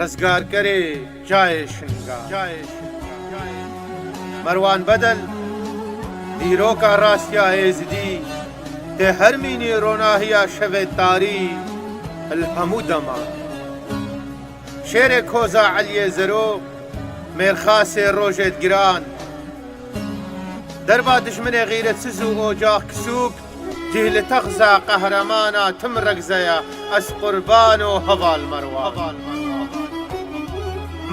رزگارکەرێ جایێ شنگا مەروان بەدەل دیرۆکە ڕاستیا هێزدی تێ هەرمینی ڕۆناهیا شەوێت تاری هەموو دەما شێرێک کۆزا عەلیێ زەرۆ مێرخاسێ ڕۆژێت گران دەربا دژمنێ غیرەت سز و ئۆجاق کسوک جهل تەغزا قەهرەمانە تم ڕەگزەیە ئەس قوربان و هەڤال مەڕوا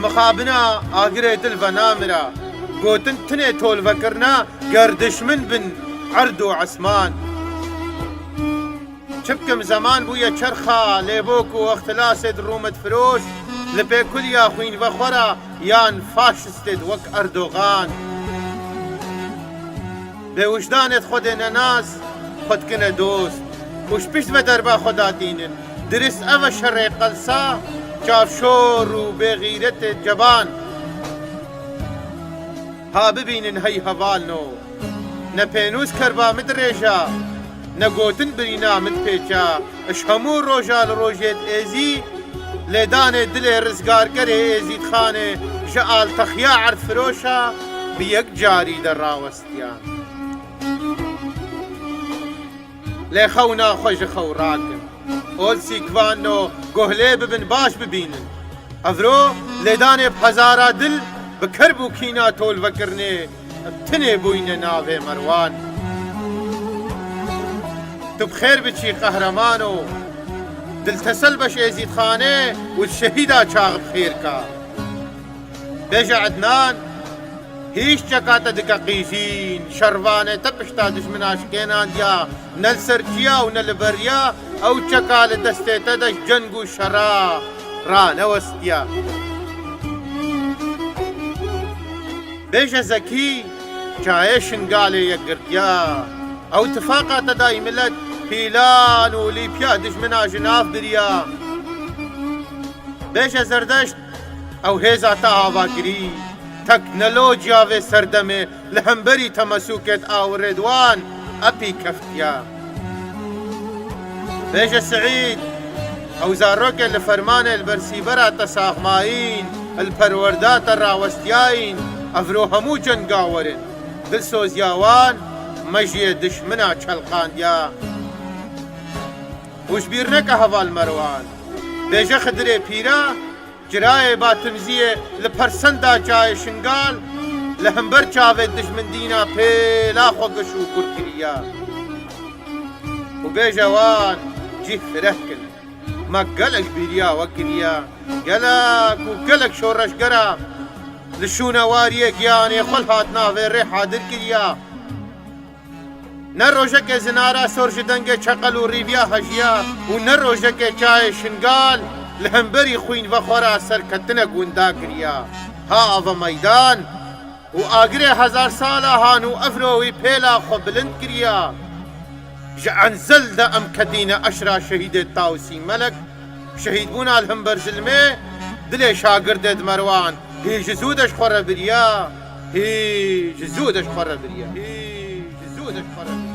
مخابنا ئاگرێ دل بە نامرە گوتن تنێ تۆلڤەکردنا گەردشمن بن عەرد و عەسمان چ بکەم زەمان بوویە چەرخە لێبۆک و ئەختلاسێت ڕوومت فرۆش لە پێکولیا خوینڤەخۆرە یان فاشستێت وەک ئەردۆغان بێوجدانێت خۆدێنە ناز خۆدکنە دۆست وش پشت بە دەربا خۆداتینن درست ئەوە شەڕێ قەلسا چاوشۆڕ و بێغیرەتێت جەبان ها ببینن هەی هەڤالنۆ نە پێنووس کەربا مت ڕێژە نەگۆتن برینا مت پێچە ئەش هەموو ڕۆژە لە ڕۆژێت ئێزی لێدانێ دلێ ڕزگارگەرێ ئێزیدخانێ ژە ئالتەخیا عەرد فرۆشە بە یەک جاری دەڕاوەستیان لێ خەو ناخۆشە خەو ڕاکن ئۆلسی کوانۆ گۆهلێ ببن باش ببینن ئەڤرۆ لێدانێ هەزارە دل بکەر بوو کینا تۆلڤەکردنێ تنێ بووینە ناوێ مەروان تو بخێر بچی قەهرەمان و دلتەسەل بەش ئێزیدخانێ و شەهیدا چاغ بخێرکە بێژە عەدنان هیچ چەکاتە دکە قیژین شەڕوانێتە پشتا دژمناشکێناندیا نە سەرچیا و نە لەبەریا ئەو چەکا لە دەستێتە دەش جەنگ و شەڕا ڕانەوەستیا بێژە زەکی چایە شنگالێ یەکگرتیا ئەو تفاقاتە دای ملەت پیلان و لیپیا دژمنا ژناف بریا بێژە زەردەشت ئەو هێزا تا ئاواگری تەکنەلۆجیاوێ سەردەمێ لە هەمبەری تەمەسوکێت ئاوڕێدوان ئەپی کەفتیا بێژە سعید ئەو زارۆکێ لە فەرمانێ لبەرسیبەرە تەساغماین الپەروەرداتە ڕاوەستیاین ئەڤرۆ هەموو جەنگاوەرن دلسۆزیاوان مەژیێ دشمنا چەلقاندیا وشبیر نەکە هەڤال مەروان بێژە خدرێ پیرە جرایێ باتمزیێ لە پەرسەندا چایە شنگال لە هەمبەر چاوێت دژمندینە پێلا خۆگەش و گورکریا و بێژەوان جی فرەهکن مە گەلک بیریاوە کریا گەلک و گەلک شۆڕەشگەرە لە شوونەواریە گیانێ خۆل هات ناوێ ڕێ حادر کریا نە ڕۆژەکێ زنارە سۆرژ دەنگێ چەقەل و ڕیڤیا هەژیا و نە ڕۆژەکێ چایە شنگال لە هەمبەری خوینڤەخۆرە سەرکەتنە گوندا کریا ها ئەڤە مەیدان و ئاگرێ هەزار ساڵە هان و ئەڤرۆوی پێلا خۆ بلند کریا ژە ئەنزەلدە ئەم کەدینە ئەشرا شەهیدێت تاوسی مەلک شەهید بوونا لە هەمبەر زلمێ دلێ شاگردێت مەروان هیچ زوو دەش خۆرە بریا هیچ زوو دەش خۆرە بریا هیچ زوو دەش خۆرە بریا